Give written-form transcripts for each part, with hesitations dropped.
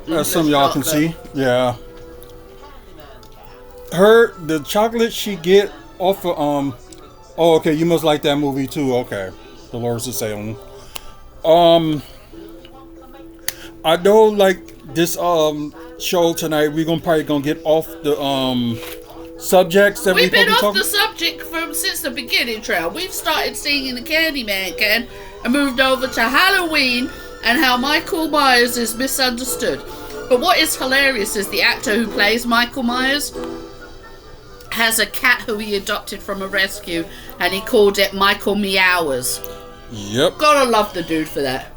as some of y'all can see. Yeah. The chocolate she get off of oh, okay, you must like that movie too. Okay. Dolores of Salem. I know, like, this show tonight, we're probably gonna get off the subjects that we've been off the subject since the beginning, Trail. We've started singing the Candyman can and moved over to Halloween and how Michael Myers is misunderstood. But what is hilarious is the actor who plays Michael Myers has a cat who he adopted from a rescue, and he called it Michael Meowers. Yep. Gotta love the dude for that.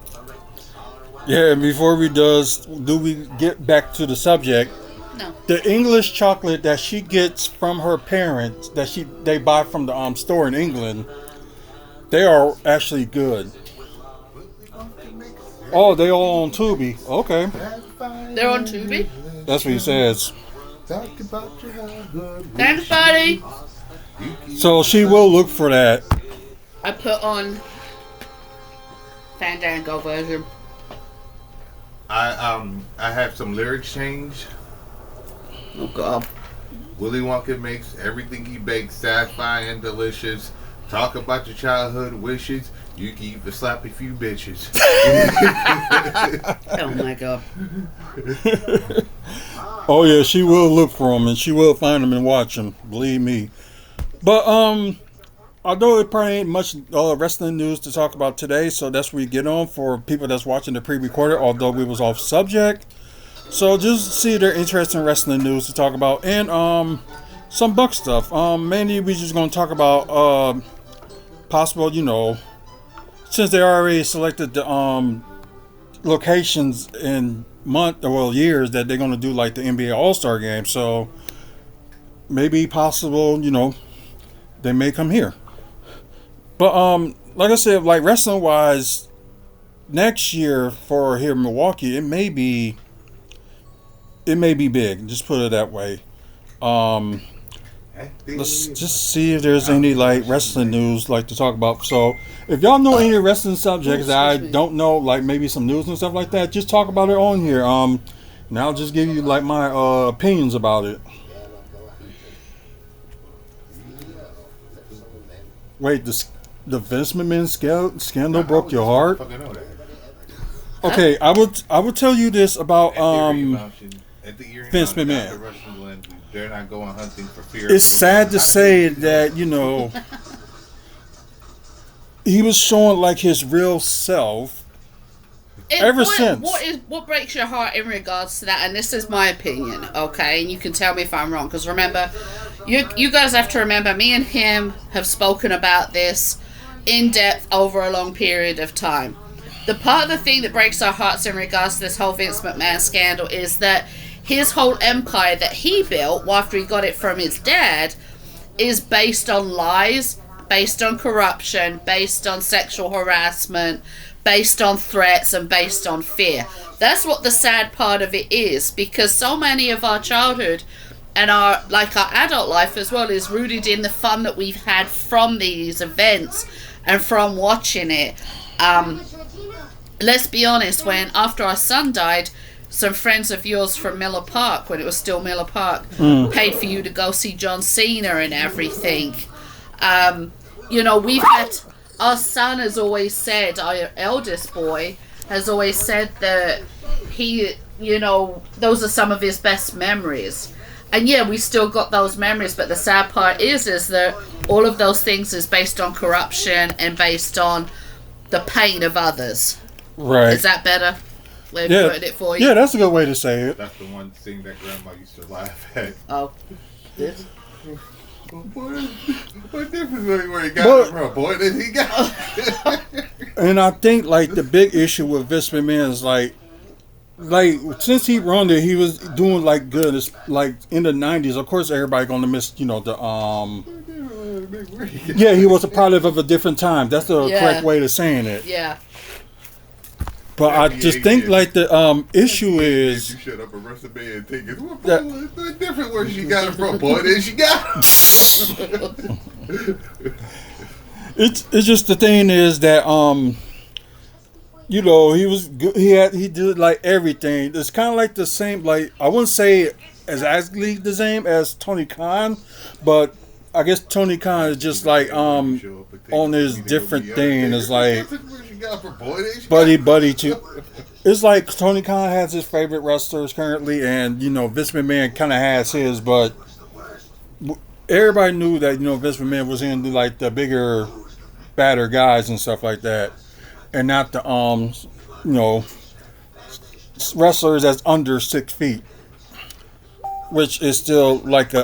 Yeah, and before we get back to the subject? No. The English chocolate that she gets from her parents, that they buy from the store in England, they are actually good. Oh, they all on Tubi. Okay. They're on Tubi? That's what he says. Thanks, buddy. So she will look for that. I put on Fandango version. I have some lyrics change. Oh God. Willy Wonka makes everything he bakes satisfying and delicious. Talk about your childhood wishes. You can even slap a few bitches. Oh my God. Oh yeah, she will look for them and she will find them and watch them. Believe me. But although it probably ain't much wrestling news to talk about today, so that's what we get on for people that's watching the pre-recorded. Although we was off subject, so just see if they're interested in wrestling news to talk about and some Buck stuff. Mainly we just gonna talk about possible, since they already selected the locations in years that they're gonna do like the NBA All-Star game. So maybe possible, they may come here. But like I said, like wrestling wise, next year for here in Milwaukee, it may be big. Just put it that way. Let's just see if there's any like wrestling news like to talk about. So if y'all know any wrestling subjects that I don't know, like maybe some news and stuff like that, just talk about it on here. And I'll just give you like my opinions about it. Wait, the Vince McMahon scandal broke your heart? Okay, I would tell you this about Vince McMahon. They're not going hunting for fear. It's sad to say that he was showing like his real self since. What breaks your heart in regards to that? And this is my opinion, okay? And you can tell me if I'm wrong, because remember, you guys have to remember, me and him have spoken about this in depth over a long period of time. The part of the thing that breaks our hearts in regards to this whole Vince McMahon scandal is that his whole empire that he built after he got it from his dad is based on lies, based on corruption, based on sexual harassment, based on threats, and based on fear. That's what the sad part of it is, because so many of our childhood and our adult life as well is rooted in the fun that we've had from these events and from watching it. Let's be honest, when after our son died, some friends of yours from Miller Park, when it was still Miller Park, paid for you to go see John Cena and everything. We've had, our son has always said, our eldest boy has always said that he, those are some of his best memories. And yeah, we still got those memories, but the sad part is that all of those things is based on corruption and based on the pain of others. Right. Is that better? Way of putting it for you? Yeah, that's a good way to say it. That's the one thing that Grandma used to laugh at. Oh. This? What difference where he got it from, boy? Did he got And I think like the big issue with Vince McMahon is like since he run it, he was doing like good. It's like in the 90s. Of course, everybody gonna miss the Yeah, he was a product of a different time. That's the correct way of saying it. Yeah. But I just think like the issue is you shut up and rest of me and take it. What different where she got it from, boy? Then she got it. It's just the thing is that you know, he was good. He did like everything. It's kind of like the same. Like I wouldn't say exactly the same as Tony Khan, but I guess Tony Khan is just like on his different thing. It's like buddy too. It's like Tony Khan has his favorite wrestlers currently, and you know Vince McMahon kind of has his, but everybody knew that Vince McMahon was into like the bigger, badder guys and stuff like that, and not the you know wrestlers that's under 6 feet, which is still like a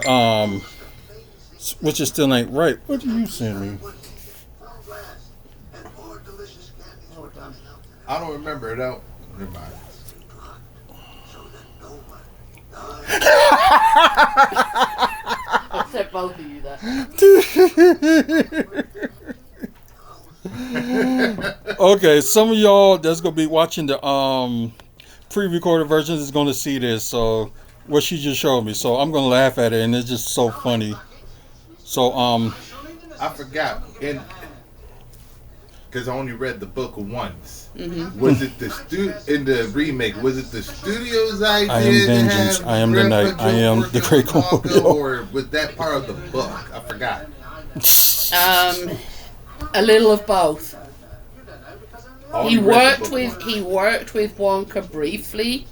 which is still ain't right. What do you send me? I don't remember it out. Never mind. I'll set both of you that. Okay, some of y'all that's gonna be watching the pre-recorded versions is gonna see this. So what she just showed me. So I'm gonna laugh at it, and it's just so funny. So I forgot, because I only read the book once. Mm-hmm. Was it in the remake? Was it the studio's idea? I am vengeance. I am the night. I am the great Commodore. Or was that part of the book? I forgot. A little of both. I He only read worked the book with once. Wonka briefly,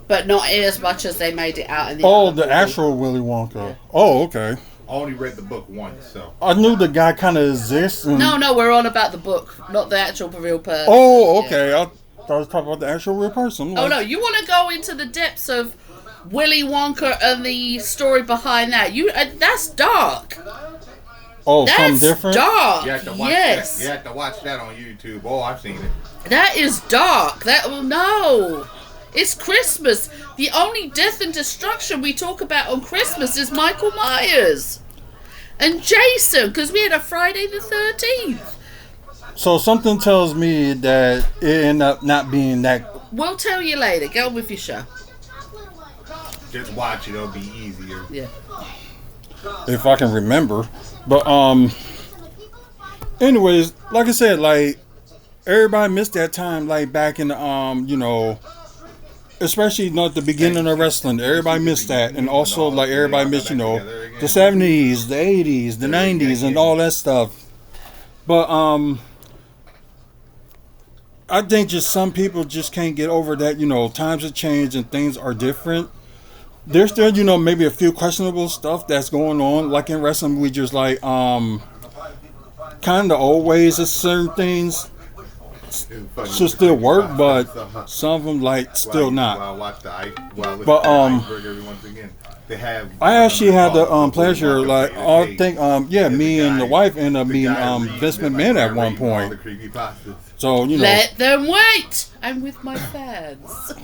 but not in as much as they made it out in the oh, other the movie. actual Willy Wonka. Oh, okay. I only read the book once, so. I knew the guy kind of exists. And... No, we're on about the book, not the actual real person. Oh, okay. I thought I was talking about the actual real person. Oh no, you want to go into the depths of Willy Wonka and the story behind that? That's dark. Oh, That's something different? dark. You have to watch Yes, that. You have to watch that on YouTube. Oh, I've seen it. that is dark. No. It's Christmas. The only death and destruction we talk about on Christmas is Michael Myers and Jason, because we had a Friday the 13th. So something tells me that it ended up not being that. We'll tell you later. Get on with your show. Just watch it. It'll be easier. Yeah. If I can remember. But anyways, like I said, like everybody missed that time, like back in the especially at the beginning of wrestling. Everybody missed that, and also like everybody missed the 70s, the 80s, the 90s, and all that stuff. But I think just some people just can't get over that. Times have changed and things are different. There's still, maybe a few questionable stuff that's going on. Like in wrestling, we just like kind of the old ways of certain things should still work, but some of them like still not. But I actually had the pleasure, like I think me and the wife ended up meeting Vince McMahon at one point. So let them wait. I'm with my fans.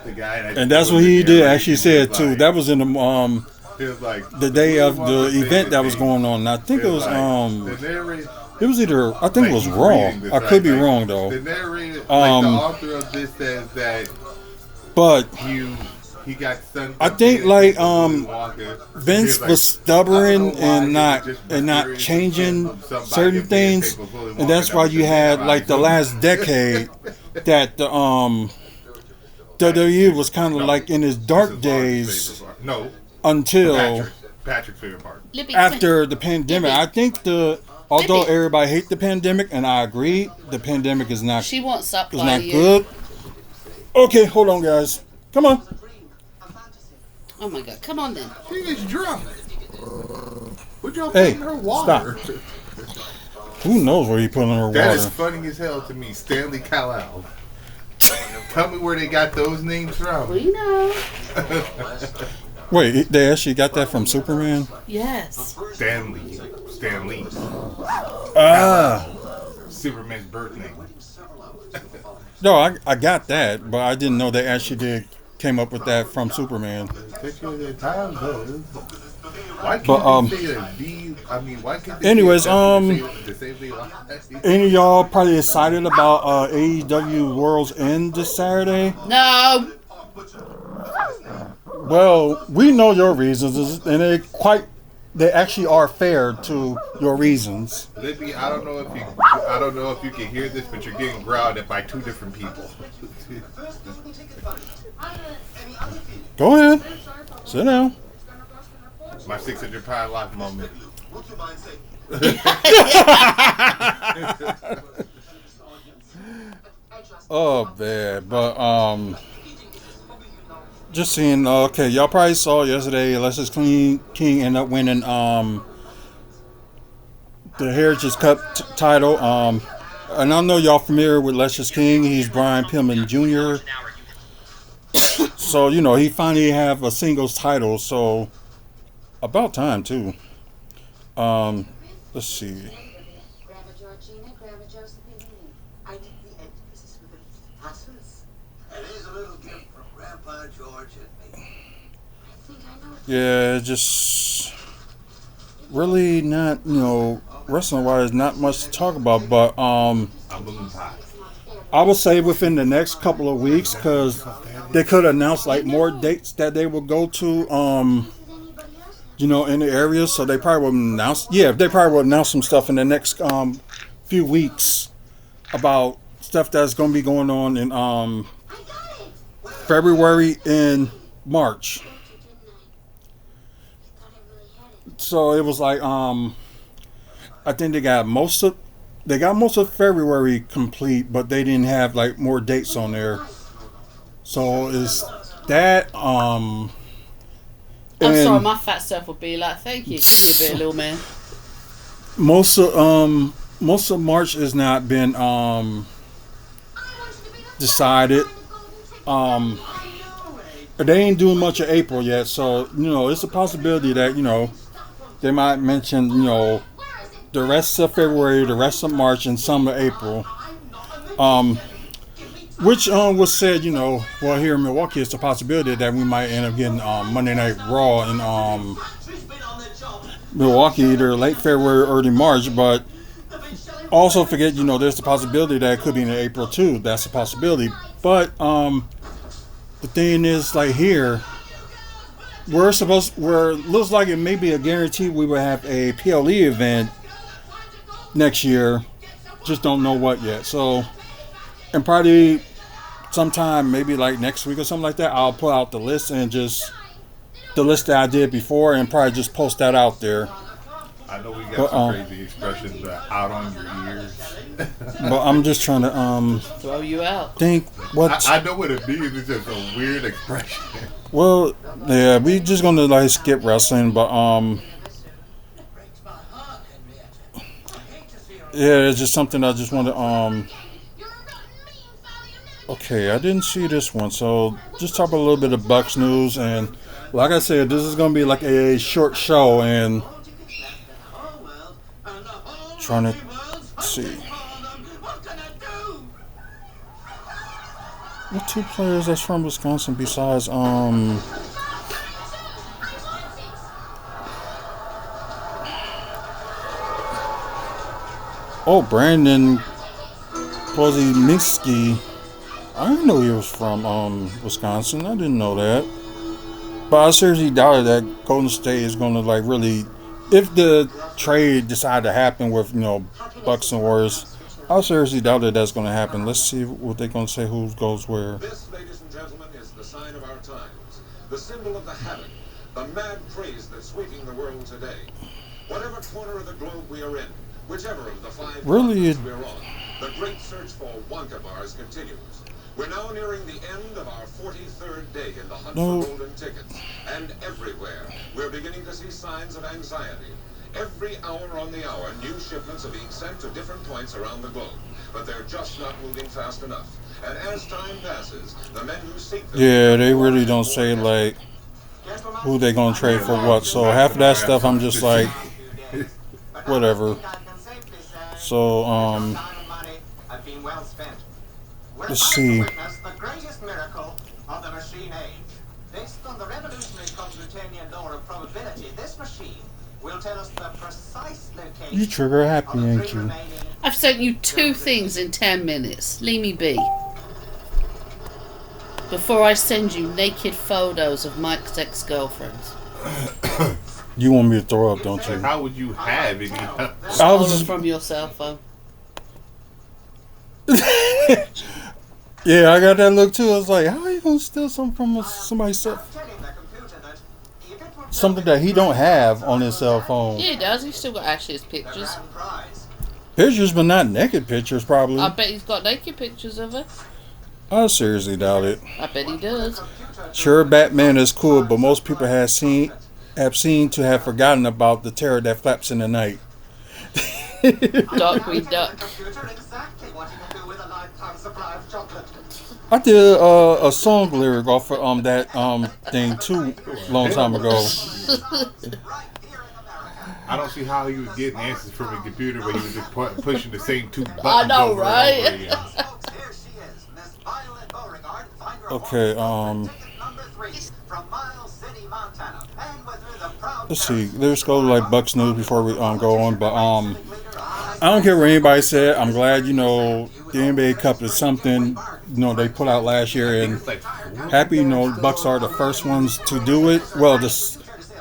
And that's what he did. Actually said too. That was in the day of the event that was going on. And I think it was it was either, I think it was Raw. I could be wrong though. The narrator, the author of this says that but he got stunned. I think like Vince was stubborn and not changing certain things, and that's why you had like the last decade that the WWE was kind of like in his dark days until Patrick's favorite part. After the pandemic. I think although everybody hate the pandemic, and I agree, the pandemic is not. She wants up is not good. Okay, hold on, guys. Come on. Oh my God! Come on then. She is drunk. Would y'all put in her water? Stop. Who knows where he put in her water? That is funny as hell to me. Stanley Kal-El. Tell me where they got those names from. We know. Wait, they actually got that from Superman? Yes. Stanley. Superman's birth name. No, I got that, but I didn't know they actually came up with that from Superman. Why can't they say a V? I mean, why can't they anyways, the same thing? Any of y'all probably excited about AEW World's End this Saturday? No. Well, we know your reasons, and they're quite they actually are fair to your reasons. Libby, I don't know if you can hear this, but you're getting growled at by two different people. Go ahead. Sit down. My 600-pound life moment. Oh man, but just seeing. Okay, y'all probably saw yesterday. Alexis King ended up winning the Heritage Cup title. And I know y'all familiar with Alexis King. He's Brian Pillman Jr. So he finally have a singles title. So about time too. Let's see. Yeah, just really not, wrestling wise, not much to talk about. But I'm moving pie. I would say within the next couple of weeks, because they could announce like more dates that they will go to, in the area. So they probably will announce. Yeah, they probably will announce some stuff in the next few weeks about stuff that's going to be going on in February and March. So it was like I think they got most of February complete, but they didn't have like more dates on there. So is that I'm sorry, my fat self would be like, thank you, give me a bit, little man. Most of March has not been decided. They ain't doing much of April yet, so it's a possibility that they might mention the rest of February, the rest of March, and some of April. Which was said, well, here in Milwaukee, it's a possibility that we might end up getting Monday Night Raw in Milwaukee, either late February or early March. But also forget, there's the possibility that it could be in April too. That's a possibility. But the thing is, like here, looks like it may be a guarantee we will have a PLE event next year. Just don't know what yet. So, and probably sometime, maybe like next week or something like that, I'll pull out the list and just the list that I did before, and probably just post that out there. I know we got some crazy expressions out on your ears. But I'm just trying to throw you out. Think what I know what it means. It's just a weird expression. Well, yeah, we just gonna like skip wrestling, but yeah, it's just something I just want to okay, I didn't see this one, so just talk a little bit of Bucks news, and like I said, this is gonna be like a short show, and trying to see what two players that's from Wisconsin besides Brandon Pozieminski. I didn't know he was from Wisconsin. I didn't know that. But I seriously doubted that Golden State is going to like really, if the trade decided to happen with Bucks and Warriors, I seriously doubt that that's going to happen. Let's see what they're going to say. Who goes where? This, ladies and gentlemen, is the sign of our times, the symbol of the havoc, the mad craze that's sweeping the world today. Whatever corner of the globe we are in, whichever of the 5 continents we're on, the great search for Wonka bars continues. We're now nearing the end of our 43rd day in the hunt for golden tickets, and everywhere we're beginning to see signs of anxiety. Every hour on the hour, new shipments are being sent to different points around the globe, but they're just not moving fast enough. And as time passes, the men who seek them... Yeah, they really don't say, like, who they gonna trade for what. So half of that stuff, I'm just like, whatever. So, let's see. The greatest miracle of the machine age. Based on the revolutionary Computanian law of probability, this machine will tell us the precise location. You trigger happy, ain't you? I've sent you 2 things in 10 minutes. Leave me be. Before I send you naked photos of Mike's ex-girlfriends. You want me to throw up, don't you? How would you have any? I was Stolen just, from your cell phone. yeah, I got that look too. I was like, how are you gonna steal something from somebody's cell? Telling the computer that if it were Something that he don't have on his cell phone. Yeah, he does. He's still got Ashley's the pictures. grand prize, Pictures, but not naked pictures, probably. I bet he's got naked pictures of her. I seriously doubt it. I bet he does. Sure, Batman is cool, but most people have seemed to have forgotten about the terror that flaps in the night. Dark Green Duck. computer exactly what you can do with a lifetime supply of chocolate. I did a song lyric off of that thing too long time ago. Right here in America. I don't see how he was getting answers from a computer, but he was just pushing the same two buttons. I know, over right? And over again. Folks, here she is, Miss Violet Beauregard, finder of Okay, ticket number 3 from Miles City, Montana. And with her, the proud Let's see. Let's go to like Bucks News before we go on. But I don't care what anybody said. I'm glad the NBA Cup is something they put out last year, and It's like, happy Bucks are the first ones to do it. Well, the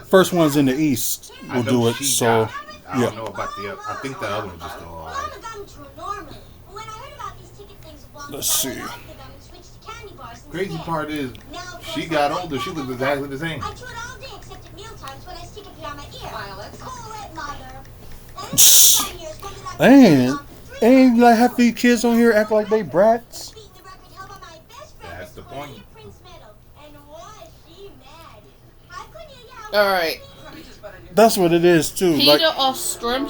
first ones in the East I will know do it. she So got it. I don't yeah. know about the other. I think the other one's just still Well, alive. I'm a gum to Norman. When I heard about these ticket things a while Let's ago, I see. lost the gum and switched to candy bars Crazy instead. part is, Now, of she course, got I older. She like looked that. exactly the same. I chew it all day except at mealtimes when I stick it behind my ear. Violet. Cool it, mother. And Shh. 5 years, when did I And ain't like half these kids on here act like they brats. beating the record held by my best friend, That's the Miss point. Olivia Prince Medal. And was she mad? How couldn't you yell? All right. That's what it is too. Peter Like Ostrom,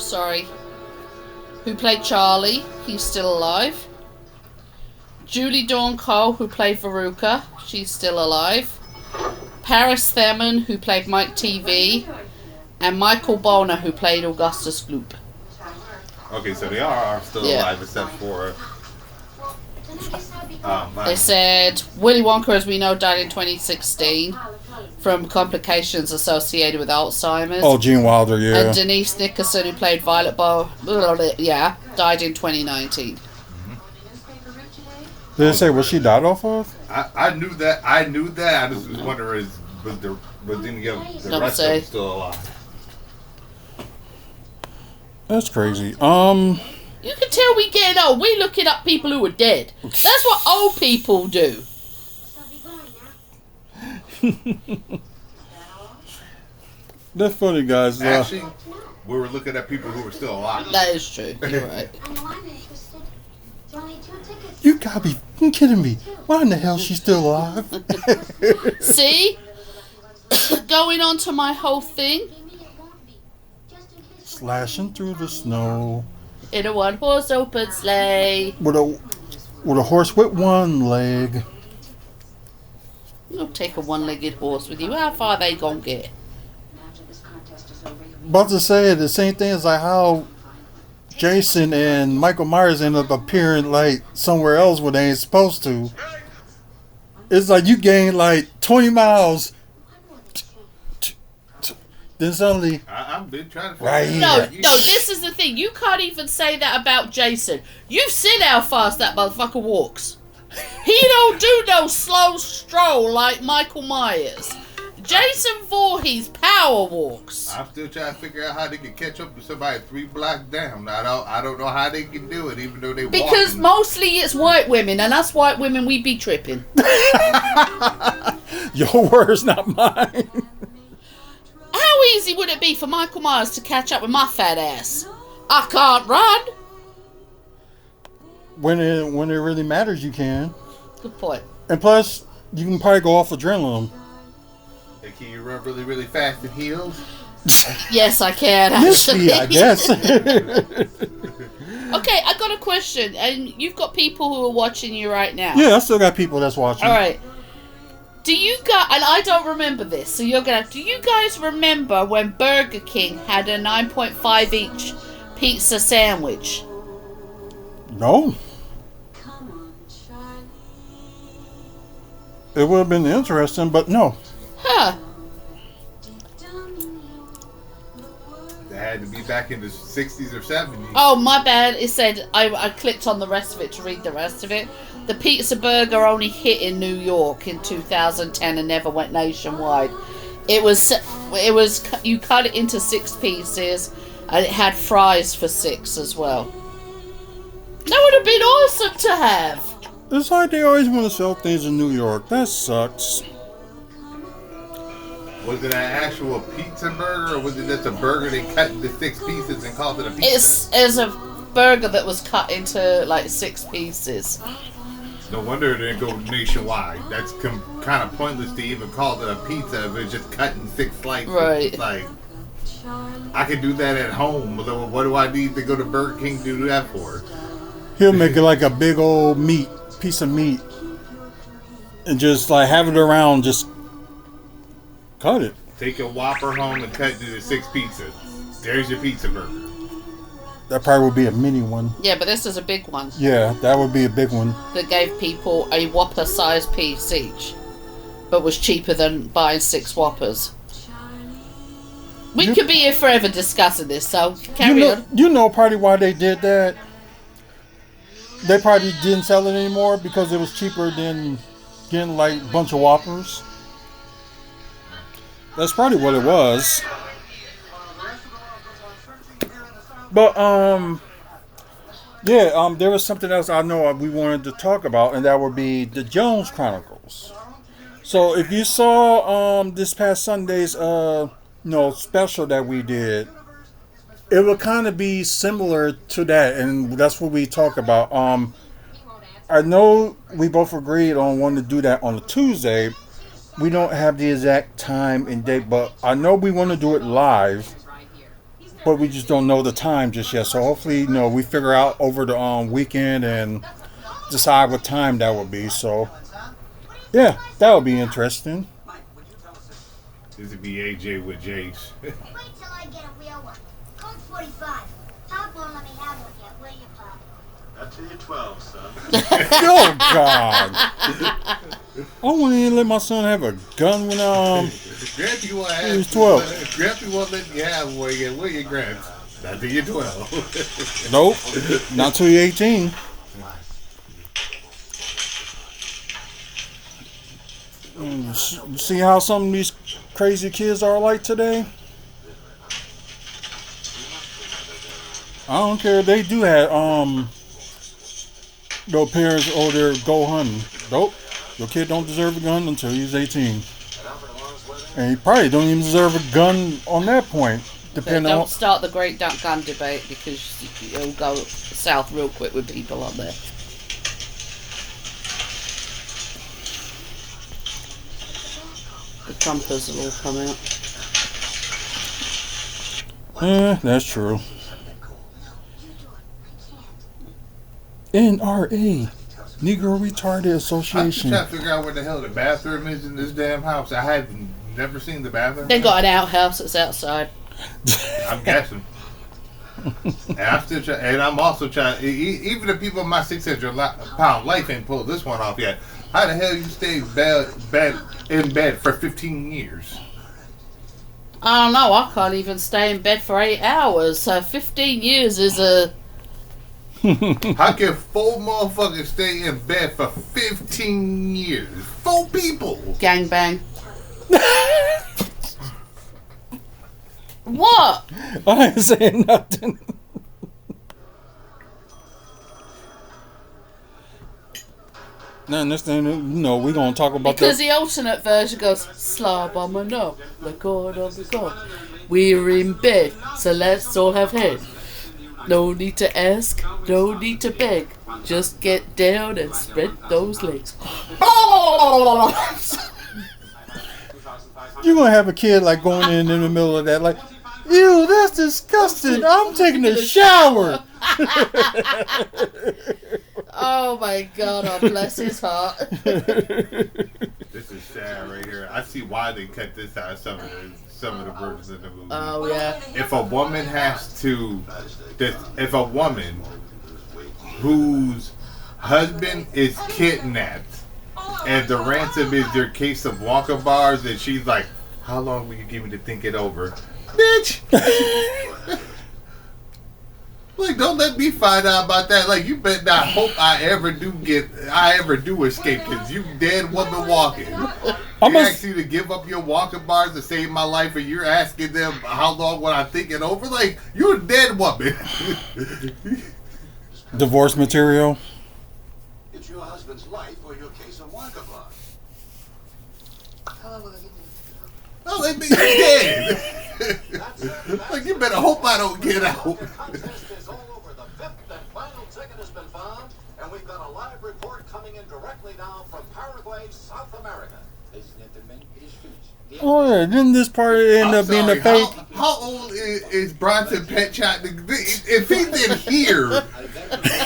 who played Charlie, he's still alive. Julie Dawn Cole, who played Veruca, she's still alive. Paris Theman, who played Mike TV, and Michael Boner, who played Augustus Gloop. Okay, so they are still Yeah. alive except for. They said Willy Wonka, as we know, died in 2016 from complications associated with Alzheimer's. oh, Gene Wilder, yeah. And Denise Nickerson, who played Violet died in 2019. Did it say what she died off of? I knew that. I just was wondering, was the Don't rest of say. them still alive? That's crazy. You can tell we getting old. We looking up people who are dead. That's what old people do. Shall be going now. That's funny, guys. Actually, we were looking at people who were still alive. That is true. You're right. I know I'm interested. It's only 2 tickets. You gotta be kidding me. Why in the hell is she still alive? See? Going on to my whole thing. They mean it won't be. Just in case. Slashing through the snow In a one-horse open sleigh. with a horse with one leg. You don't take a one-legged horse with you. How far they gonna get? About to say the same thing as like how Jason and Michael Myers end up appearing like somewhere else where they ain't supposed to. It's like you gain like 20 miles, then suddenly I've been trying to. Right figure here. it No, out. this is the thing. You can't even say that about Jason. You've seen how fast that motherfucker walks. He don't do no slow stroll like Michael Myers. Jason Voorhees power walks. I'm still trying to figure out how they can catch up to somebody 3 blocks down. I don't know how they can do it, even though they Because walking. mostly it's white women, and us white women, we be tripping. your words, not mine. How easy would it be for Michael Myers to catch up with my fat ass? I can't run. When it really matters, you can. Good point. And plus, you can probably go off adrenaline. Hey, can you run really, really fast in heels? Yes, I can. Yes, Actually. I guess. Okay, I got a question, and you've got people who are watching you right now. Yeah, I still got people that's watching. All right. Do you guys? And I don't remember this, so you're gonna. Do you guys remember when Burger King had a 9.5 inch pizza sandwich? No. It would have been interesting, but no. Huh? That had to be back in the 60s or 70s. Oh, my bad. It said I clicked on the rest of it to read the rest of it. The pizza burger only hit in New York in 2010 and never went nationwide. You cut it into 6 pieces, and it had fries for 6 as well. That would have been awesome to have. It's like they always want to sell things in New York. That sucks. Was it an actual pizza burger, or was it just a burger they cut into 6 pieces and called it a pizza? It's a burger that was cut into like 6 pieces. No wonder it didn't go nationwide. That's kind of pointless to even call it a pizza if it's just cut in 6 slices. Right. It's like, I could do that at home. But what do I need to go to Burger King to do that for? He'll make it like a big old piece of meat, and just like have it around, just cut it. Take a Whopper home and cut it into 6 pizzas. There's your pizza burger. That probably would be a mini one. Yeah, but this is a big one. Yeah, that would be a big one. That gave people a Whopper size piece each, but was cheaper than buying 6 Whoppers. We could be here forever discussing this, so carry on. You know probably why they did that? They probably didn't sell it anymore because it was cheaper than getting like a bunch of Whoppers. That's probably what it was. But there was something else I know we wanted to talk about, and that would be the Jones Chronicles. So if you saw this past Sunday's special that we did, it would kind of be similar to that, and that's what we talk about. I know we both agreed on wanting to do that on a Tuesday. We don't have the exact time and date, but I know we want to do it live, but we just don't know the time just yet. So hopefully, we figure out over the weekend and decide what time that will be. So, yeah, that would be interesting. This would be AJ with Jace. Wait till I get a real one. Colt 45. Pop won't let me have one yet, will you, Pop? Not till you're 12, son. Oh, God. I wouldn't even let my son have a gun when Grampy won't have. He's 12. Grampy won't let you have one yet. Will you, Gramps? Not till you're 12. Nope, not till you're 18. See how some of these crazy kids are like today? I don't care if they do have their parents or their go hunting. Nope. Your kid don't deserve a gun until he's 18. And he probably don't even deserve a gun on that point. Don't start the great gun debate because it'll go south real quick with people on there. The Trumpers will all come out. That's true. NRA, Negro Retarded Association. I'm trying to figure out where the hell the bathroom is in this damn house. I have never seen the bathroom. They got an outhouse that's outside. I'm guessing. And I'm also trying. Even the people in my 600-pound life ain't pulled this one off yet. How the hell you stay in bed for 15 years? I don't know. I can't even stay in bed for 8 hours. So 15 years is a. How can 4 motherfuckers stay in bed for 15 years? 4 people. Gangbang. What? I ain't saying nothing. Now, next thing we're going to talk about because the alternate version goes, slob on my knob, the chord of the chord. We're in bed, so let's all have head. No need to ask, no need to beg. Just get down and spread those legs. You're going to have a kid like going in the middle of that like, ew, that's disgusting. I'm taking a shower. Oh my God, oh bless his heart. This is sad right here. I see why they cut this out of some of the versions of the movie. Oh yeah. If a woman if a woman whose husband is kidnapped and the ransom is their case of Wonka bars, and she's like, how long will you give me to think it over? Bitch! Like, don't let me find out about that. Like, you better not hope I ever do escape, because you dead woman walking. They ask you to give up your walking bars to save my life, and you're asking them how long would I think it over? Like, you're a dead woman. Divorce material. It's your husband's life or your case of walker bar. No, they be dead. Like, you better hope I don't get out. The contest is all over. The fifth and final ticket has been found, and we've got a live report coming in directly now from Paraguay, South America. Ladies and gentlemen, it is finished. Oh yeah, didn't this part end up being a fake? How old is Bronson Petchot? If he's in here,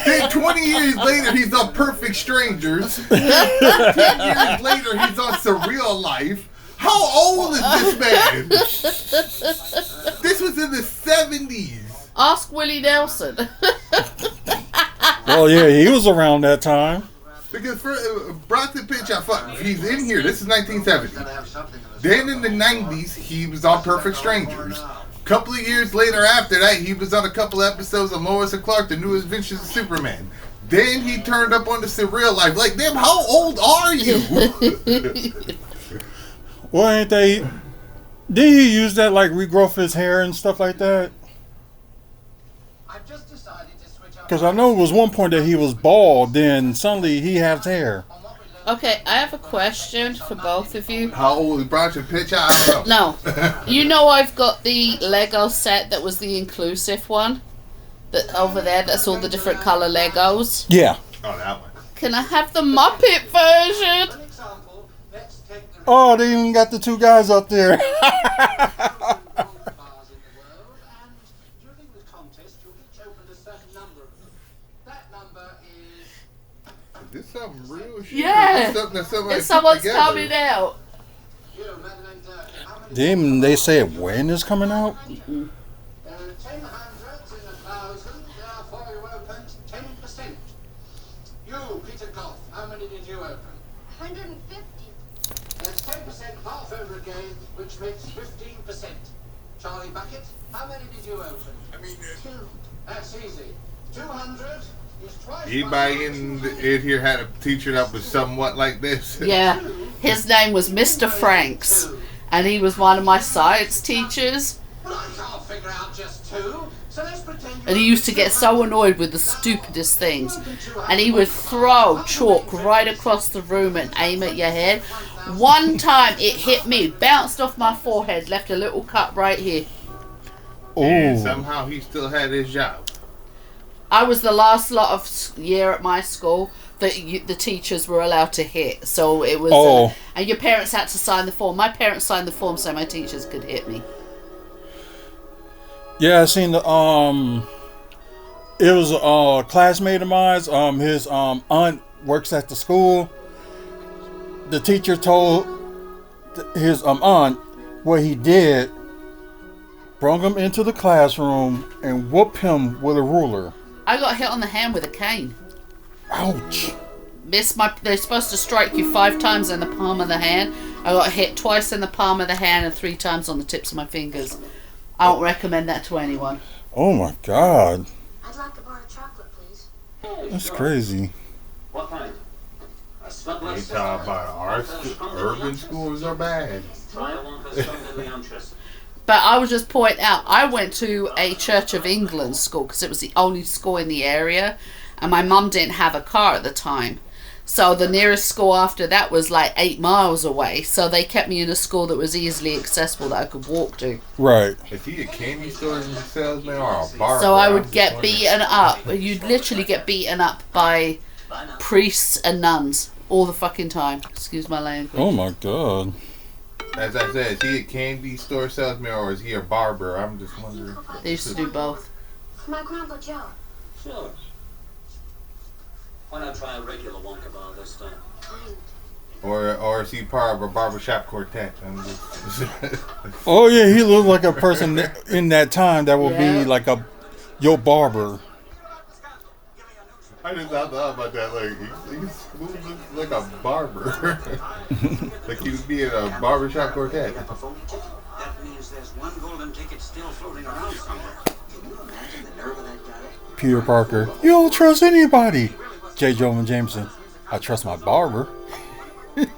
then 20 years later he's on Perfect Strangers. 10 years later he's on Surreal Life. How old is this man? This was in the 70s. Ask Willie Nelson. Well, yeah, he was around that time. Because for Bronson Pinchot, fuck, he's in here. This is 1970. Then in the 90s, he was on Perfect Strangers. A couple of years later after that, he was on a couple episodes of Lois and Clark, The New Adventures of Superman. Then he turned up on the Surreal Life. Like, damn, how old are you? Well, ain't they? Did he use that like regrowth his hair and stuff like that? I've just decided to switch up. Because I know it was one point that he was bald, then suddenly he has hair. Okay, I have a question for both of you. How old is Bronson Pinchot? I don't know. No, you know I've got the Lego set that was the inclusive one. That over there, that's all the different color Legos. Yeah. Oh, that one. Can I have the Muppet version? For example, let's take the Oh, they even got the two guys up there. bars in the world, and during the contest, you'll each open a certain number of them. That number is... Is this something real shit? Yeah. Is this something that somebody If put someone's together? coming out. You, Madeline Durkin. How many... Then they said when it's coming out. 10 hundreds in 1,000, therefore you opened 10%. You, Peter Goff, how many did you open? 150. That's 10% half over again, which makes 15%. Charlie Bucket, how many did you open? I mean, 2. That's easy. 200 is twice. anybody in here had a teacher that was somewhat like this? Yeah, his name was Mr. Franks, and he was one of my science teachers. But I can't figure out just 2, so let's pretend you... And he used to get so annoyed with the stupidest things. And he would throw chalk right across the room and aim at your head. One time it hit me, bounced off my forehead, left a little cut right here. And Oh, somehow he still had his job. I was the last lot of year at my school that the teachers were allowed to hit. So it was... Oh. And your parents had to sign the form. My parents signed the form so my teachers could hit me. yeah, I seen the It was a classmate of mine. His aunt works at the school. The teacher told his aunt what he did. Brought him into the classroom and whooped him with a ruler. I got hit on the hand with a cane. Ouch! They're supposed to strike you 5 times in the palm of the hand. I got hit twice in the palm of the hand and 3 times on the tips of my fingers. I don't recommend that to anyone. Oh my God, I'd like a bar of chocolate, please. that's crazy. What kind? A They talk about our urban schools are bad. Try one for something interesting. But I would just point out, I went to a Church of England school because it was the only school in the area, and my mum didn't have a car at the time. So the nearest school after that was like 8 miles away. So they kept me in a school that was easily accessible that I could walk to. Right. Is he a candy store salesman or a barber? So I I'm would just get wondering. beaten up. You'd literally get beaten up by priests and nuns all the fucking time. Excuse my language. Oh my God. As I said, is he a candy store salesman or is he a barber? I'm just wondering. They used to do both. For my Grandpa Joe. Sure. Why not try a regular Wonka bar this time? Kind. Or is he part of a barbershop quartet? I'm just Oh yeah, he looked like a person in that time that would Yeah. be like a your barber. I just thought about that. Like he looks like a barber. Like he would be in a barbershop quartet. That means there's one golden ticket still floating around somewhere. Can you imagine the nerve of that guy? Peter Parker, you don't trust anybody. J. Jonah Jameson, I trust my barber. And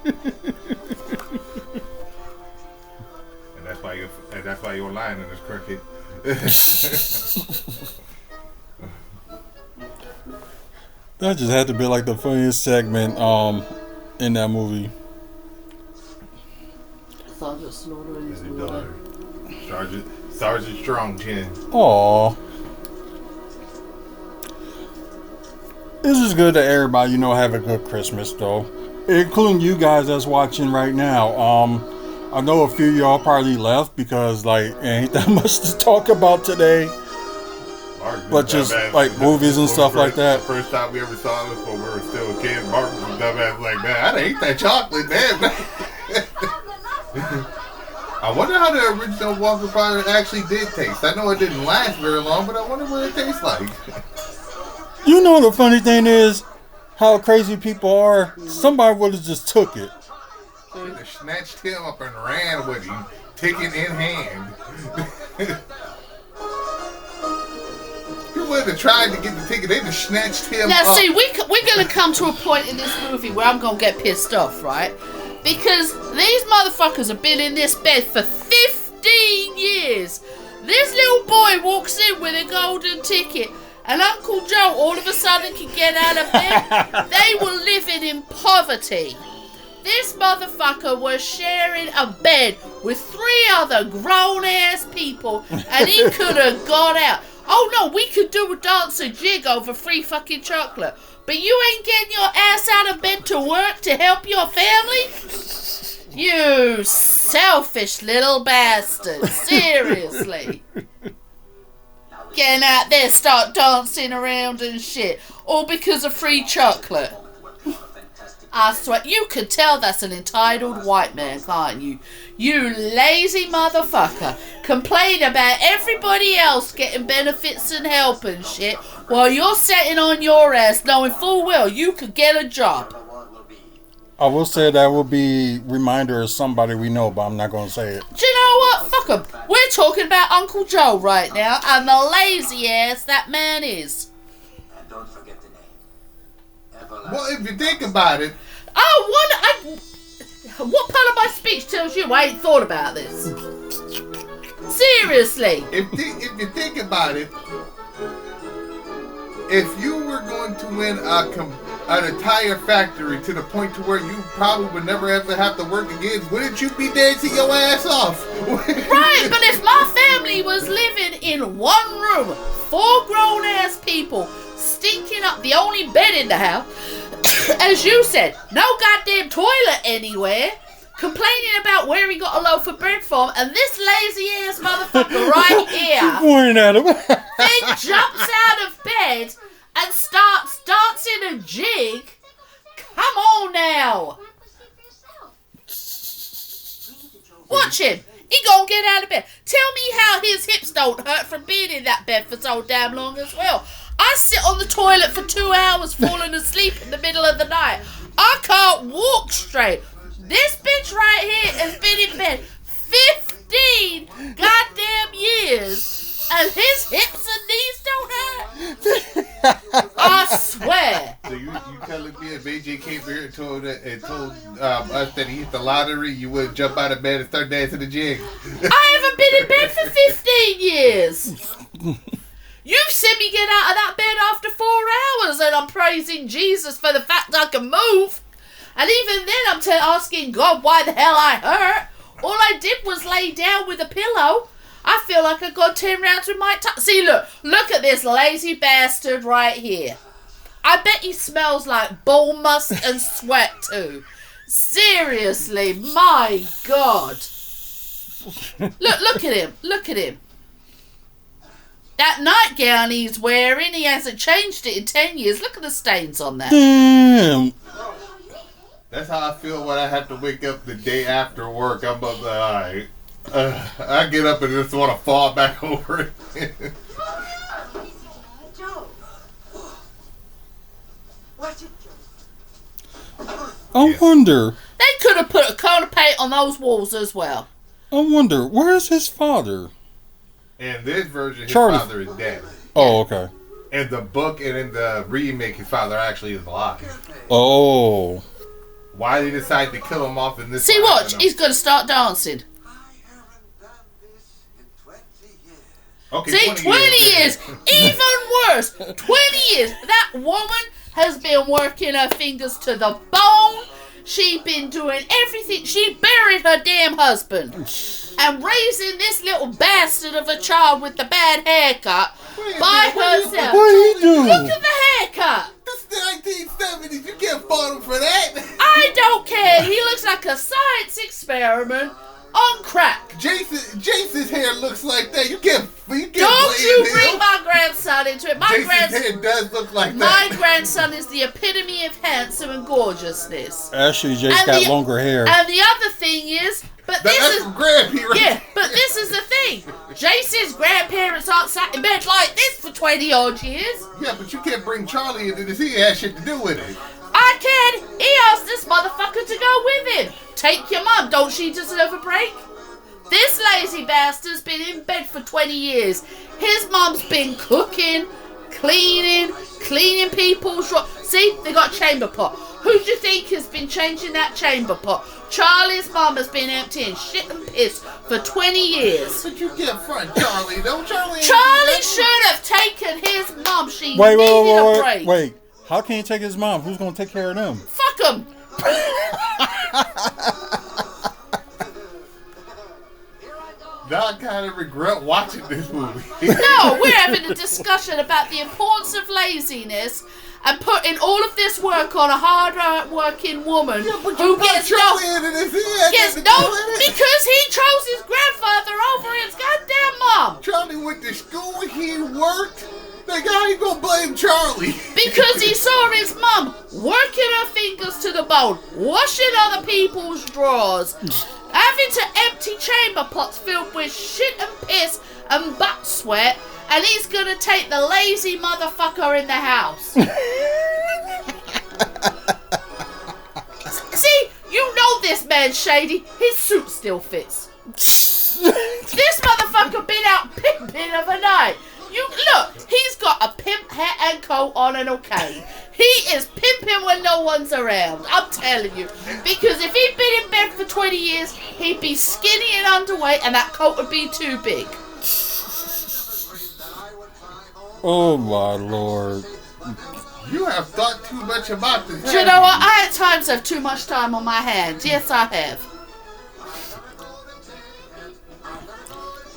that's why your line is crooked. That just had to be like the funniest segment in that movie. Sergeant Slaughter and his daughter. Sergeant Strong Chin. Aww. This is good that everybody, have a good Christmas though. Including you guys that's watching right now. I know a few of y'all probably left because ain't that much to talk about today. But just movies and stuff like that. The first time we ever saw this when we were still kids, Mark was dumbass like, man, I ate that chocolate, man. I wonder how the original Walker Powder actually did taste. I know it didn't last very long, but I wonder what it tastes like. You know the funny thing is how crazy people are. Somebody would have just took it. They snatched him up and ran with him, ticket in hand. He wouldn't have tried to get the ticket. They just snatched him Now, up. see, we're going to come to a point in this movie where I'm going to get pissed off, right? Because these motherfuckers have been in this bed for 15 years. This little boy walks in with a golden ticket, and Uncle Joe all of a sudden can get out of bed. They were living in poverty. This motherfucker was sharing a bed with 3 other grown-ass people, and he could have got out. Oh no, we could do a dance and jig over free fucking chocolate. But you ain't getting your ass out of bed to work to help your family? You selfish little bastard. Seriously. Getting out there, start dancing around and shit. All because of free chocolate. I swear, you can tell that's an entitled white man, can't you? You lazy motherfucker. Complain about everybody else getting benefits and help and shit while you're sitting on your ass knowing full well you could get a job. I will say that will be reminder of somebody we know, but I'm not going to say it. Do you know what? Fuck 'em. We're talking about Uncle Joe right now and the lazy ass that man is. And don't forget the name. Well, if you think about it. What part of my speech tells you I ain't thought about this? Seriously. If you think about it, if you were going to win an entire factory to the point to where you probably would never ever have to work again, wouldn't you be dancing your ass off? Right, but if my family was living in one room, 4 grown-ass people, stinking up the only bed in the house, as you said, no goddamn toilet anywhere, complaining about where he got a loaf of bread from, and this lazy-ass motherfucker right here Pointing at him. then jumps out of bed and starts dancing a jig. Come on now. Watch him. He gonna get out of bed. Tell me how his hips don't hurt from being in that bed for so damn long as well. I sit on the toilet for 2 hours falling asleep in the middle of the night. I can't walk straight. This bitch right here has been in bed 15 goddamn years, and his hips and knees don't hurt. I swear. So you telling me if AJ came here and told us that he hit the lottery, you would jump out of bed and start dancing the jig? I haven't been in bed for 15 years. You've seen me get out of that bed after 4 hours, and I'm praising Jesus for the fact I can move. And even then, I'm asking God why the hell I hurt. All I did was lay down with a pillow. I feel like I got 10 rounds with my tongue. See, look at this lazy bastard right here. I bet he smells like bull musk and sweat too. Seriously, my God. Look at him. Look at him. That nightgown he's wearing, he hasn't changed it in 10 years. Look at the stains on that. Damn. That's how I feel when I have to wake up the day after work. I'm about to, alright. I get up and just want to fall back over it. Joe. What's it, Joe? I wonder. They could have put a coat of paint on those walls as well. I wonder, where's his father? In this version, his Charlie. father is dead. Oh, okay. In the book and in the remake, his father actually is alive. Oh. Why they decide to kill him off in this? See, one, I watch. don't know. He's going to start dancing. I haven't done this in 20 years. Okay, See, 20 years. Even worse. 20 years. That woman has been working her fingers to the bone. She been doing everything. She buried her damn husband. And raising this little bastard of a child with the bad haircut by herself. What did he do? Look at the haircut. This is the 1970s. You can't fault him for that. I don't care. He looks like a science experiment on crack. Jason's hair looks like that. You can't Don't blame you him. bring my grandson into it. My Jason's hair does look like My that. grandson is the epitome of handsome and gorgeousness. Actually, Jace And got the- longer hair. And the other thing is, but this That's is from Grandpa, right? yeah, but this is the thing. Jason's grandparents aren't sat in bed like this for 20 odd years. Yeah, but you can't bring Charlie into this. He has shit to do with it. I can. He asked this motherfucker to go with him. Take your mum. Don't she deserve a break? This lazy bastard's been in bed for 20 years. His mum's been cooking, cleaning people's... See, they got a chamber pot. Who do you think has been changing that chamber pot? Charlie's mum has been emptying shit and piss for 20 years. But you can't front Charlie, though. Charlie should have taken his mum. She Wait, needed a break. wait. How can he take his mom? Who's going to take care of them? Fuck him. Now I kind of regret watching this movie. No, we're having a discussion about the importance of laziness and putting all of this work on a hard-working woman who gets no, Charlie into this. because he chose his grandfather over his goddamn mom. Charlie went to school. He worked. Like, how you gonna blame Charlie? Because he saw his mum working her fingers to the bone, washing other people's drawers, having to empty chamber pots filled with shit and piss and butt sweat, and he's gonna take the lazy motherfucker in the house. See, you know this man's shady. His suit still fits. This motherfucker been out pimping of a night. You look, he's got a pimp hat and coat on and okay. He is pimping when no one's around. I'm telling you. Because if he'd been in bed for 20 years, he'd be skinny and underweight and that coat would be too big. Oh my lord. You have thought too much about this. Do you know what? I at times have too much time on my hands. Yes, I have.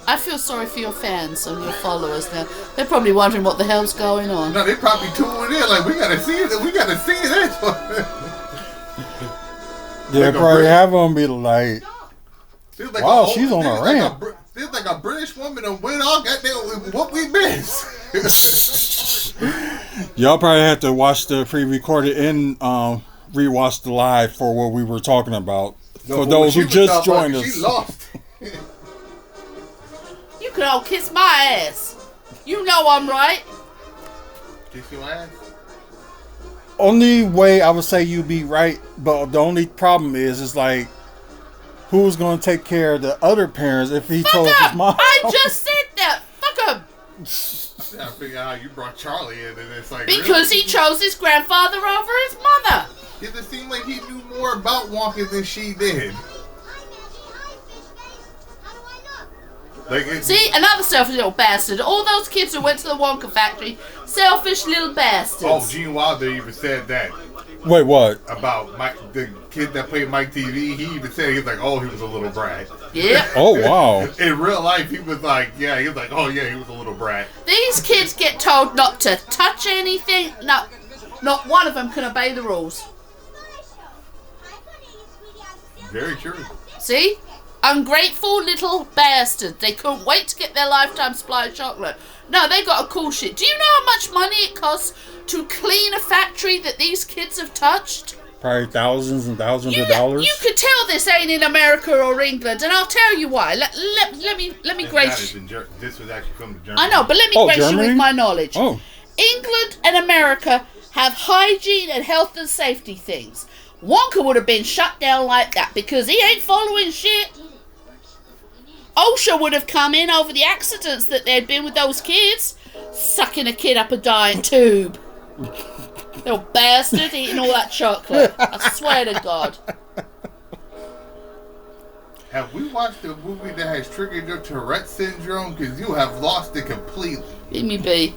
I feel sorry for your fans and your followers now. They're probably wondering what the hell's going on. No, they probably tuning in like, we gotta see it. We gotta see this one. Yeah, Like a probably Brit- have them be like, Feels like wow, a she's on a rant. Feels like a British woman and went all goddamn what we missed. y'all probably have to watch the pre-recorded and rewatch the live for what we were talking about. For those who just joined us. She lost. You could all kiss my ass. You know I'm right. Kiss your ass? Only way I would say you'd be right, but the only problem is like, who's going to take care of the other parents if he told Fuck his him. mom? I just said that. Fuck him. I figure out how you brought Charlie in, and it's like Because he chose his grandfather over his mother. It just seemed like he knew more about walking than she did. Like See, another selfish little bastard. All those kids who went to the Wonka factory, selfish little bastards. Oh, Gene Wilder even said that Wait, what? about Mike, the kid that played Mike TV. He even said he was like, oh, he was a little brat. Yep. Oh, wow. In real life, he was like, yeah, he was like, oh yeah, he was a little brat. These kids get told not to touch anything. No, not one of them can obey the rules. Very true. See? Ungrateful little bastard. They couldn't wait to get their lifetime supply of chocolate. No, they got a cool shit. Do you know how much money it costs to clean a factory that these kids have touched? Probably thousands and thousands of dollars. You could tell this ain't in America or England, and I'll tell you why. Let me grace. This was actually from Germany. I know, but let me grace you Germany? with my knowledge. Oh. England and America have hygiene and health and safety things. Wonka would have been shut down like that because he ain't following shit. OSHA would have come in over the accidents that there'd been with those kids. sucking a kid up a diet tube. Little bastard eating all that chocolate. I swear to God. Have we watched a movie that has triggered your Tourette syndrome? Because you have lost it completely. Leave me be.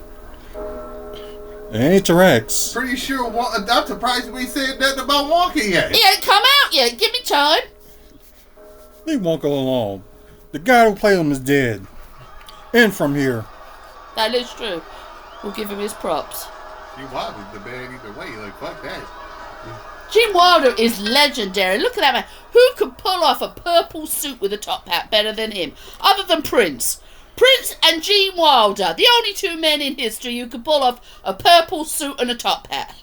It ain't T-Rex. Pretty sure. I'm surprised we said nothing about Wonka yet. He ain't come out yet. Give me time. Leave Wonka alone. The guy who played him is dead. And from here. That is true. We'll give him his props. Gene Wilder's the man either way. Like, fuck that. Gene Wilder is legendary. Look at that man. Who could pull off a purple suit with a top hat better than him? Other than Prince. Prince and Gene Wilder. The only two men in history who could pull off a purple suit and a top hat.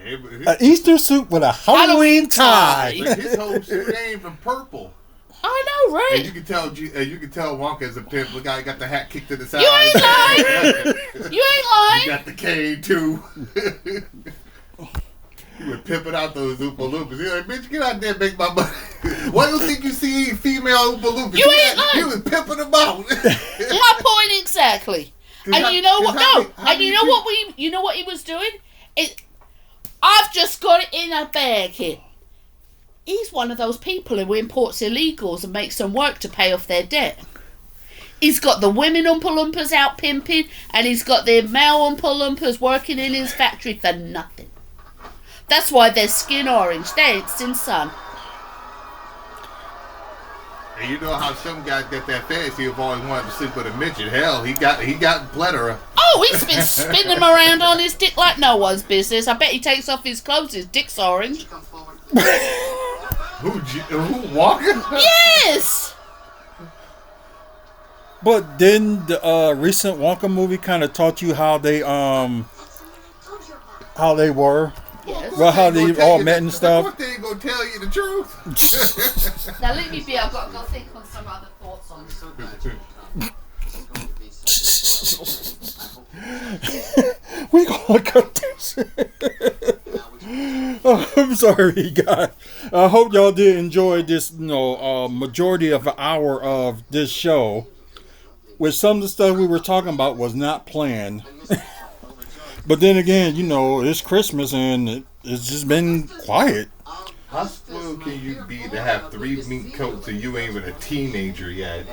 An Easter suit with a Halloween tie. Like his whole suit ain't even purple. I know, right? And you can tell Wonka is a pimp. The guy got the hat kicked to the side. You ain't lying. You ain't lying. He got the cane too. He would pimping out those Oompa Loompas. He like, bitch, get out there and make my money. Why do you think you see female Oompa Loompas? You ain't lying. He was pimping them out. My point exactly. And you know what? No. And you know what you know what he was doing? I've just got it in a bag here. He's one of those people who imports illegals and makes them work to pay off their debt. He's got the women Oompa Loompas out pimping, and he's got the male Oompa Loompas working in his factory for nothing. That's why they're skin orange. They ain't seen sun. And you know how some guys got that fantasy of always wanting to sleep with a midget. Hell, he got plethora. Oh, he's been spinning them around on his dick like no one's business. I bet he takes off his clothes. His dick's orange. Who Walker? Yes. But didn't the recent Wonka movie kind of taught you how they were? Yes. Well, how they all met and stuff. Of course they ain't gonna tell you the truth. Now let me be. I've got to go think on some other thoughts on this. We gonna cut this. Oh, I'm sorry, guys. I hope y'all did enjoy this, majority of an hour of this show. Which some of the stuff we were talking about was not planned. But then again, it's Christmas and it's just been quiet. How spoiled can you be to have 3 mink coats and you ain't even a teenager yet?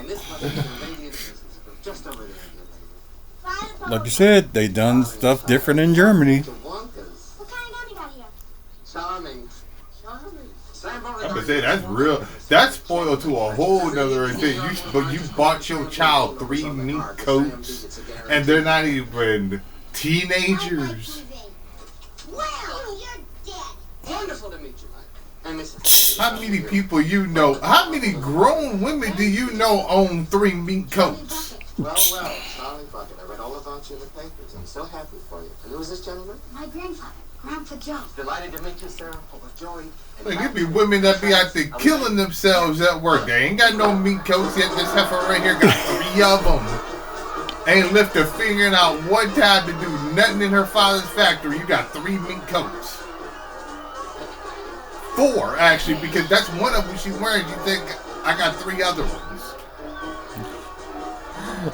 Like you said, they done stuff different in Germany. What kind of gun you got here? Charming. I'm gonna say that's real. That's spoiled to a whole nother thing. But you bought your child 3 mink coats and they're not even teenagers. Well, you're dead. Wonderful to meet you, Mike. And Mrs. How many people how many grown women do you know own 3 mink coats? Well, Charlie Bucket. I read all about you in the papers. I'm so happy for you. And who is this gentleman? My grandfather, Grandpa Joe. Delighted to meet you, sir. Joey. Like, it be women that be out there killing themselves at work. They ain't got no mink coats yet. This heifer right here got 3 of them. Ain't lift a finger out one time to do nothing in her father's factory. You got 3 mink coats. 4, actually, because that's one of them she's wearing. You think I got 3 other ones.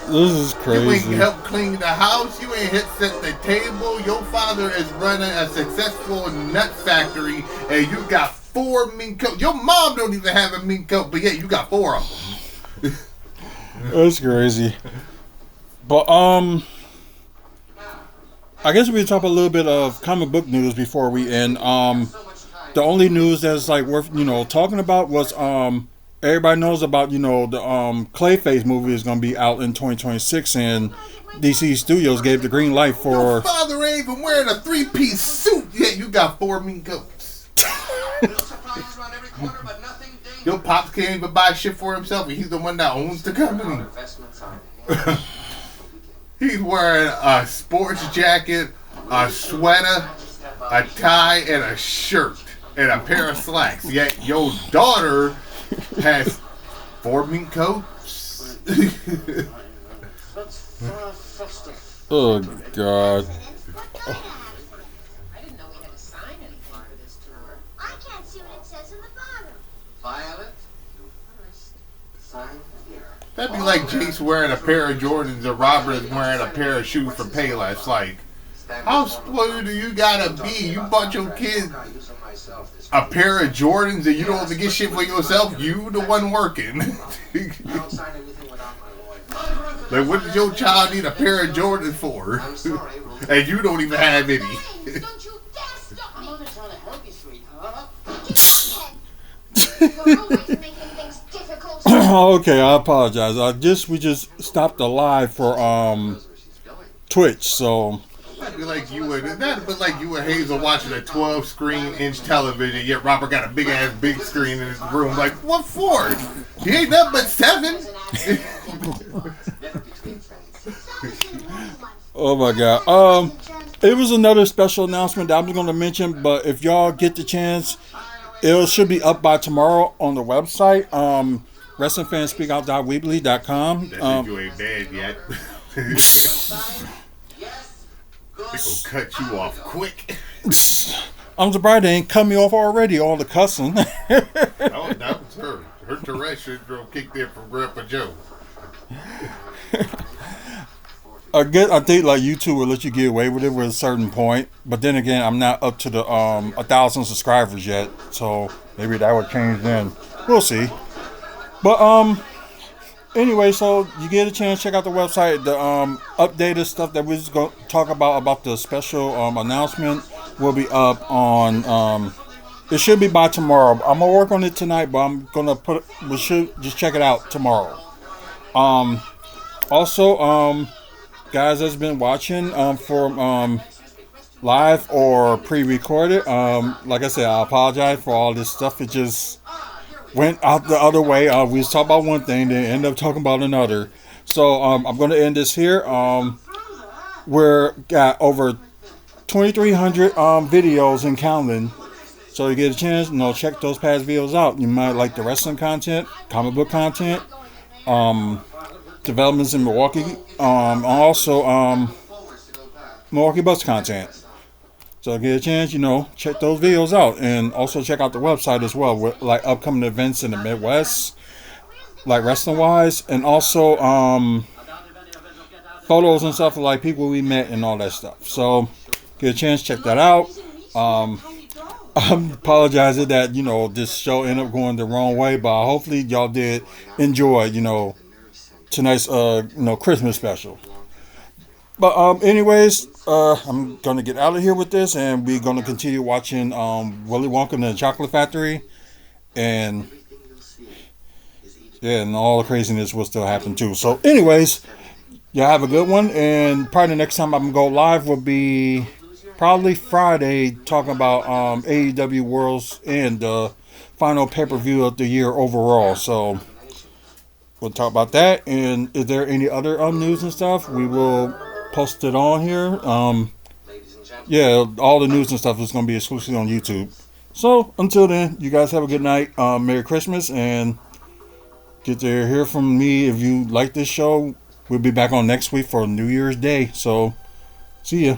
This is crazy. You ain't help clean the house. You ain't hit set the table. Your father is running a successful nut factory, and you got 4 mink coats. Your mom don't even have a mink coat, but yeah, you got 4 of them. That's crazy. But I guess we can talk a little bit of comic book news before we end. The only news that's like worth talking about was everybody knows about the Clayface movie is going to be out in 2026, and DC Studios gave the green light for. Your father ain't even wearing a 3-piece suit yet. You got 4 mink coats. Your pops can't even buy shit for himself, and he's the one that owns the company. He's wearing a sports jacket, a sweater, a tie, and a shirt, and a pair of slacks. Yet your daughter has 4 mink coats. Oh God. I didn't know we had to sign anything for this tour. I can't see what it says in the bottom. Violet, sign here. That'd be like Jace wearing a pair of Jordans and Robert is wearing a pair of shoes from Payless. Like, how spoiled do you gotta be? You bought your kid a pair of Jordans and you don't even get shit for yourself? You the one working. Like, what does your child need a pair of Jordans for? And you don't even have any. Don't you dare stop me! I'm only trying to help you, sweetheart. You're always making things difficult. Okay, I apologize. We just stopped the live for Twitch, so That'd be like you and Hazel watching a 12-inch television, yet Robert got a big screen in his room. Like, what for? He ain't nothing but 7. oh my god. It was another special announcement that I was going to mention, but if y'all get the chance, it should be up by tomorrow on the website. WrestlingFansSpeakOut.weebly.com. You ain't bad yet. They gonna cut you off quick. I'm surprised they ain't cut me off already, all the cussing. Oh, that was her. Her Tourette syndrome kicked in from Grandpa Joe. I think like YouTube will let you get away with it with a certain point, but then again, I'm not up to the 1,000 subscribers yet, so maybe that would change then. We'll see. But anyway, so you get a chance, check out the website. The updated stuff that we're just going to talk about the special announcement will be up on. It should be by tomorrow. I'm gonna work on it tonight, but I'm gonna we should just check it out tomorrow. Also, guys that's been watching for live or pre-recorded, like I said, I apologize for all this stuff. It just went out the other way. We was talking about one thing, then end up talking about another. So I'm going to end this here. We're got over 2,300 videos and counting. So you get a chance, check those past videos out. You might like the wrestling content, comic book content, developments in Milwaukee, also Milwaukee Bucks content. So get a chance, check those videos out, and also check out the website as well, with like upcoming events in the Midwest, like wrestling wise, and also photos and stuff of like people we met and all that stuff. So get a chance, check that out. I'm apologizing that this show ended up going the wrong way, but hopefully y'all did enjoy tonight's Christmas special. But anyways, I'm gonna get out of here with this, and we're gonna continue watching Willy Wonka and the Chocolate Factory, and and all the craziness will still happen too. So anyways, y'all have a good one, and probably the next time I'm gonna go live will be probably Friday, talking about AEW Worlds and the final pay-per-view of the year overall. So we'll talk about that, and if there any other news and stuff, we will post it on here. All the news and stuff is going to be exclusively on YouTube. So until then, you guys have a good night. Merry Christmas, and get to hear from me if you like this show. We'll be back on next week for New Year's Day. So see ya.